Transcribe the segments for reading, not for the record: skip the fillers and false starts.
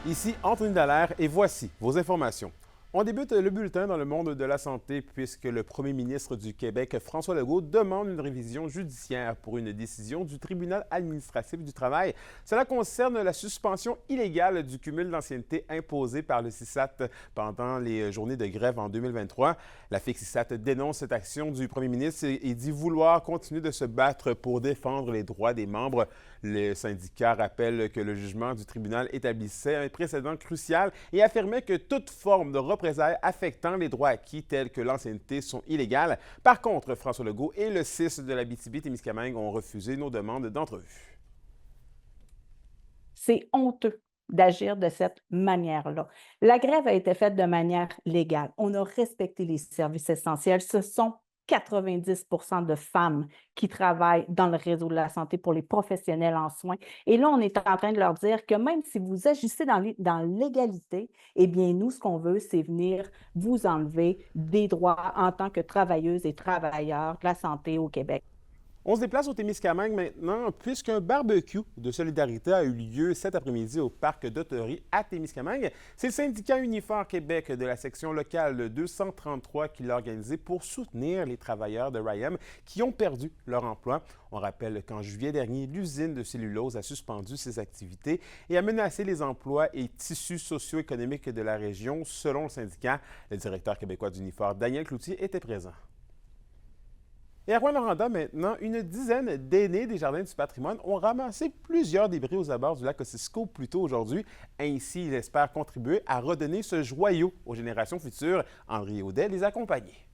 Ici Anthony Dallaire et voici vos informations. On débute le bulletin dans le monde de la santé puisque le premier ministre du Québec, François Legault, demande une révision judiciaire pour une décision du tribunal administratif du travail. Cela concerne la suspension illégale du cumul d'ancienneté imposé par le CISAT pendant les journées de grève en 2023. La FIC-CISAT dénonce cette action du premier ministre et dit vouloir continuer de se battre pour défendre les droits des membres. Le syndicat rappelle que le jugement du tribunal établissait un précédent crucial et affirmait que toute forme de représailles affectant les droits acquis tels que l'ancienneté sont illégales. Par contre, François Legault et le CIS de l'Abitibi-Témiscamingue ont refusé nos demandes d'entrevue. C'est honteux d'agir de cette manière-là. La grève a été faite de manière légale. On a respecté les services essentiels. Ce sont 90 de femmes qui travaillent dans le réseau de la santé pour les professionnels en soins. Et là, on est en train de leur dire que même si vous agissez dans l'égalité, eh bien, nous, ce qu'on veut, c'est venir vous enlever des droits en tant que travailleuses et travailleurs de la santé au Québec. On se déplace au Témiscamingue maintenant, puisqu'un barbecue de solidarité a eu lieu cet après-midi au parc d'Autorie à Témiscamingue. C'est le syndicat Unifor Québec de la section locale 233 qui l'a organisé pour soutenir les travailleurs de RYAM qui ont perdu leur emploi. On rappelle qu'en juillet dernier, l'usine de cellulose a suspendu ses activités et a menacé les emplois et tissus socio-économiques de la région, selon le syndicat. Le directeur québécois d'Unifor, Daniel Cloutier, était présent. Et à Rouyn-Noranda, maintenant, une dizaine d'aînés des Jardins du patrimoine ont ramassé plusieurs débris aux abords du lac Ossisco plus tôt aujourd'hui. Ainsi, ils espèrent contribuer à redonner ce joyau aux générations futures. André Audet les accompagnait.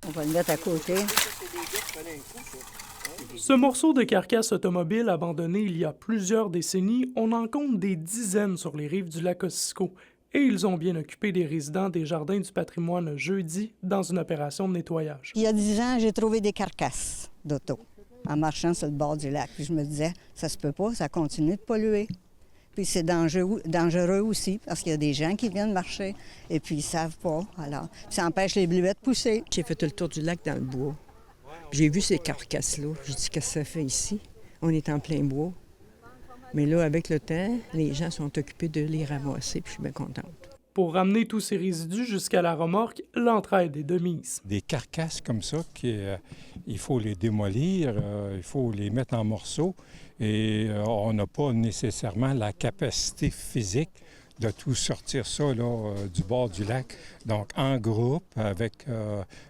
On va le mettre à côté. Ce morceau de carcasse automobile abandonné il y a plusieurs décennies, on en compte des dizaines sur les rives du lac Ossisco. Et ils ont bien occupé des résidents des Jardins du patrimoine jeudi dans une opération de nettoyage. Il y a 10 ans, j'ai trouvé des carcasses d'auto en marchant sur le bord du lac. Puis je me disais, ça se peut pas, ça continue de polluer. Puis c'est dangereux aussi parce qu'il y a des gens qui viennent marcher et puis ils savent pas. Alors, ça empêche les bleuets de pousser. J'ai fait le tour du lac dans le bois. J'ai vu ces carcasses-là. J'ai dit, qu'est-ce que ça fait ici? On est en plein bois. Mais là, avec le temps, les gens sont occupés de les ramasser, puis je suis bien contente. Pour ramener tous ces résidus jusqu'à la remorque, l'entraide est de mise. Des carcasses comme ça, il faut les démolir, il faut les mettre en morceaux et on n'a pas nécessairement la capacité physique de tout sortir ça là, du bord du lac. Donc, en groupe, avec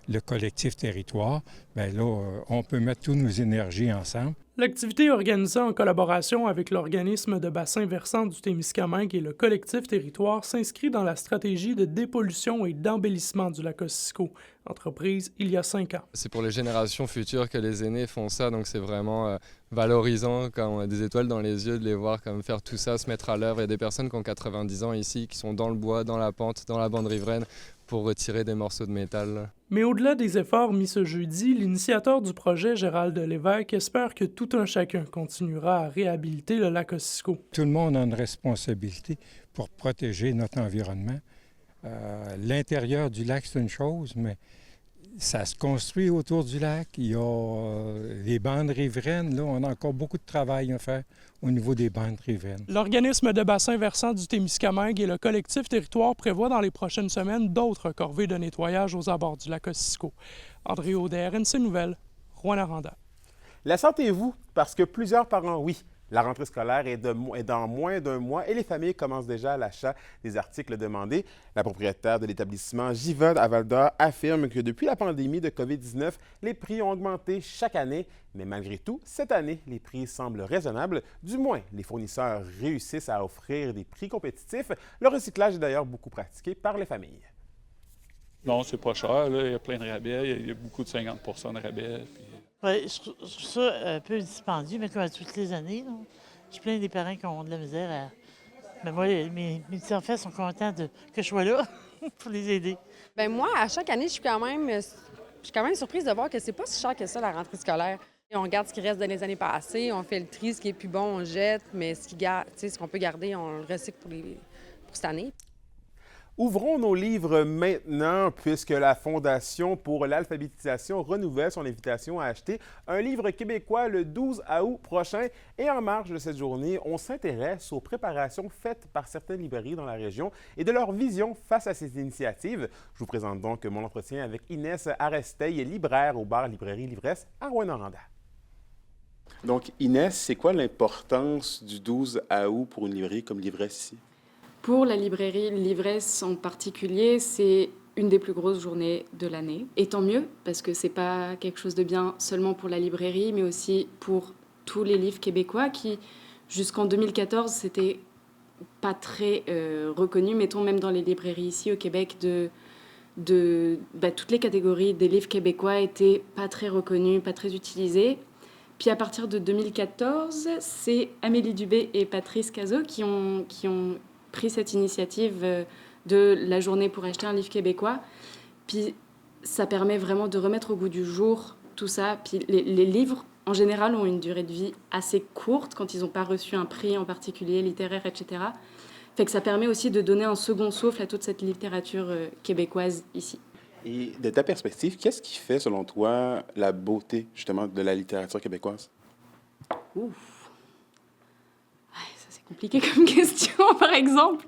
le collectif territoire, bien là, on peut mettre toutes nos énergies ensemble. L'activité organisée en collaboration avec l'organisme de bassin versant du Témiscamingue et le collectif territoire s'inscrit dans la stratégie de dépollution et d'embellissement du lac Ossisco, entreprise il y a 5 ans. C'est pour les générations futures que les aînés font ça, donc c'est vraiment valorisant quand on a des étoiles dans les yeux de les voir comme faire tout ça, se mettre à l'œuvre. Il y a des personnes qui ont 90 ans ici, qui sont dans le bois, dans la pente, dans la bande riveraine, pour retirer des morceaux de métal. Mais au-delà des efforts mis ce jeudi, l'initiateur du projet, Gérald Lévesque, espère que tout un chacun continuera à réhabiliter le lac Ossisco. Tout le monde a une responsabilité pour protéger notre environnement. L'intérieur du lac, c'est une chose, mais ça se construit autour du lac. Il y a les bandes riveraines. Là, on a encore beaucoup de travail à faire au niveau des bandes riveraines. L'organisme de bassin versant du Témiscamingue et le collectif territoire prévoient dans les prochaines semaines d'autres corvées de nettoyage aux abords du lac Ossisco. André Audet, RNC Nouvelles, Rouyn-Noranda. La sentez-vous? Parce que plusieurs parents, oui. La rentrée scolaire est dans moins d'un mois et les familles commencent déjà à l'achat des articles demandés. La propriétaire de l'établissement Givaudan à Val-d'Or affirme que depuis la pandémie de COVID-19, les prix ont augmenté chaque année. Mais malgré tout, cette année, les prix semblent raisonnables. Du moins, les fournisseurs réussissent à offrir des prix compétitifs. Le recyclage est d'ailleurs beaucoup pratiqué par les familles. Non, c'est pas cher. Là. Il y a plein de rabais. Il y a beaucoup de 50 de rabais. Puis... Ouais, je trouve ça un peu dispendieux, mais comme à toutes les années. Là. Je suis plein des parents qui ont de la misère à... Mais moi, mes petits-enfants sont contents que je sois là pour les aider. Bien, moi, à chaque année, je suis quand même surprise de voir que c'est pas si cher que ça, la rentrée scolaire. On regarde ce qui reste des années passées, on fait le tri, ce qui est plus bon, on jette, mais ce qu'on peut garder, on le recycle pour cette année. Ouvrons nos livres maintenant, puisque la Fondation pour l'alphabétisation renouvelle son invitation à acheter un livre québécois le 12 août prochain. Et en marge de cette journée, on s'intéresse aux préparations faites par certaines librairies dans la région et de leur vision face à ces initiatives. Je vous présente donc mon entretien avec Inès Aresteil, libraire au bar Librairie Livresse à Rouyn-Noranda. Donc, Inès, c'est quoi l'importance du 12 août pour une librairie comme Livresse ici? Pour la librairie Livresse en particulier, c'est une des plus grosses journées de l'année. Et tant mieux, parce que c'est pas quelque chose de bien seulement pour la librairie, mais aussi pour tous les livres québécois qui, jusqu'en 2014, c'était pas très reconnu, mettons même dans les librairies ici au Québec, toutes les catégories des livres québécois étaient pas très reconnues, pas très utilisées. Puis à partir de 2014, c'est Amélie Dubé et Patrice Cazot qui ont pris cette initiative de la journée pour acheter un livre québécois. Puis ça permet vraiment de remettre au goût du jour tout ça. Puis les livres, en général, ont une durée de vie assez courte quand ils n'ont pas reçu un prix en particulier, littéraire, etc. Fait que ça permet aussi de donner un second souffle à toute cette littérature québécoise ici. Et de ta perspective, qu'est-ce qui fait, selon toi, la beauté, justement, de la littérature québécoise? Ouf! Ça, c'est compliqué comme question, par exemple.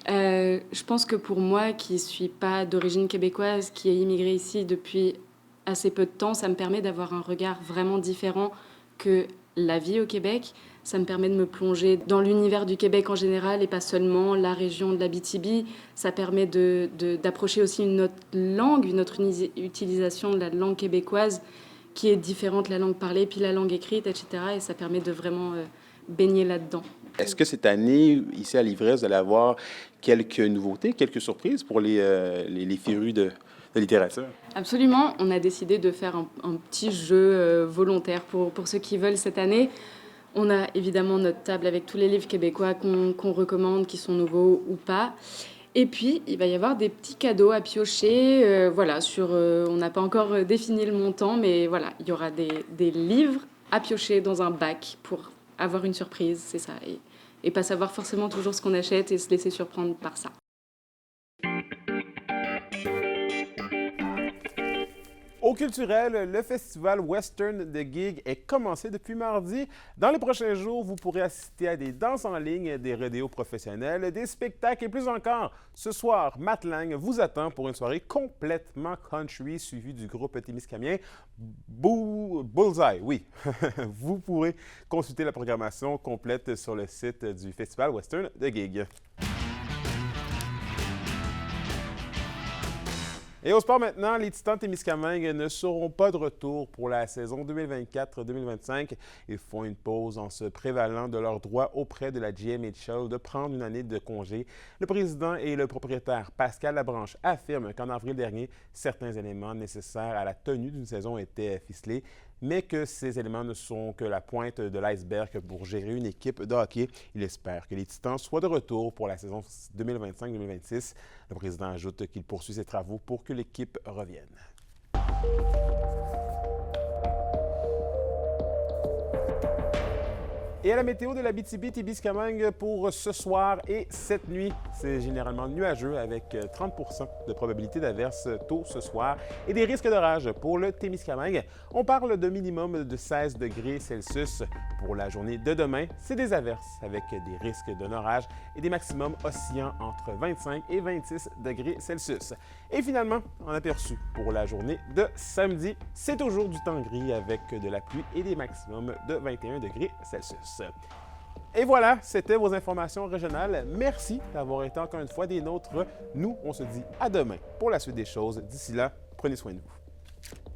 Je pense que pour moi, qui ne suis pas d'origine québécoise, qui ai immigré ici depuis assez peu de temps, ça me permet d'avoir un regard vraiment différent que la vie au Québec. Ça me permet de me plonger dans l'univers du Québec en général et pas seulement la région de l'Abitibi. Ça permet d'approcher aussi une autre langue, une autre utilisation de la langue québécoise qui est différente de la langue parlée, puis la langue écrite, etc. Et ça permet de vraiment baigner là-dedans. Est-ce que cette année, ici à Livresse, vous allez avoir quelques nouveautés, quelques surprises pour les férus de littérature? Absolument. On a décidé de faire un petit jeu volontaire pour ceux qui veulent cette année. On a évidemment notre table avec tous les livres québécois qu'on recommande, qui sont nouveaux ou pas. Et puis, il va y avoir des petits cadeaux à piocher. On n'a pas encore défini le montant, mais voilà, il y aura des livres à piocher dans un bac pour avoir une surprise, c'est ça. Et pas savoir forcément toujours ce qu'on achète et se laisser surprendre par ça. Au culturel, le festival Western de Gig est commencé depuis mardi. Dans les prochains jours, vous pourrez assister à des danses en ligne, des rodéos professionnels, des spectacles et plus encore. Ce soir, Matt Lang vous attend pour une soirée complètement country suivie du groupe témiscamien Bullseye. Oui, vous pourrez consulter la programmation complète sur le site du festival Western de Gig. Et au sport maintenant, les Titans de Témiscamingue ne seront pas de retour pour la saison 2024-2025. Ils font une pause en se prévalant de leur droit auprès de la GMHL de prendre une année de congé. Le président et le propriétaire Pascal Labranche affirment qu'en avril dernier, certains éléments nécessaires à la tenue d'une saison étaient ficelés, mais que ces éléments ne sont que la pointe de l'iceberg pour gérer une équipe de hockey. Il espère que les Titans soient de retour pour la saison 2025-2026. Le président ajoute qu'il poursuit ses travaux pour que l'équipe revienne. Et à la météo de l'Abitibi-Témiscamingue pour ce soir et cette nuit, c'est généralement nuageux avec 30 % de probabilité d'averse tôt ce soir et des risques d'orage pour le Témiscamingue. On parle de minimum de 16 degrés Celsius. Pour la journée de demain, c'est des averses avec des risques d'un orage et des maximums oscillant entre 25 et 26 degrés Celsius. Et finalement, en aperçu pour la journée de samedi, c'est toujours du temps gris avec de la pluie et des maximums de 21 degrés Celsius. Et voilà, c'était vos informations régionales. Merci d'avoir été encore une fois des nôtres. Nous, on se dit à demain pour la suite des choses. D'ici là, prenez soin de vous.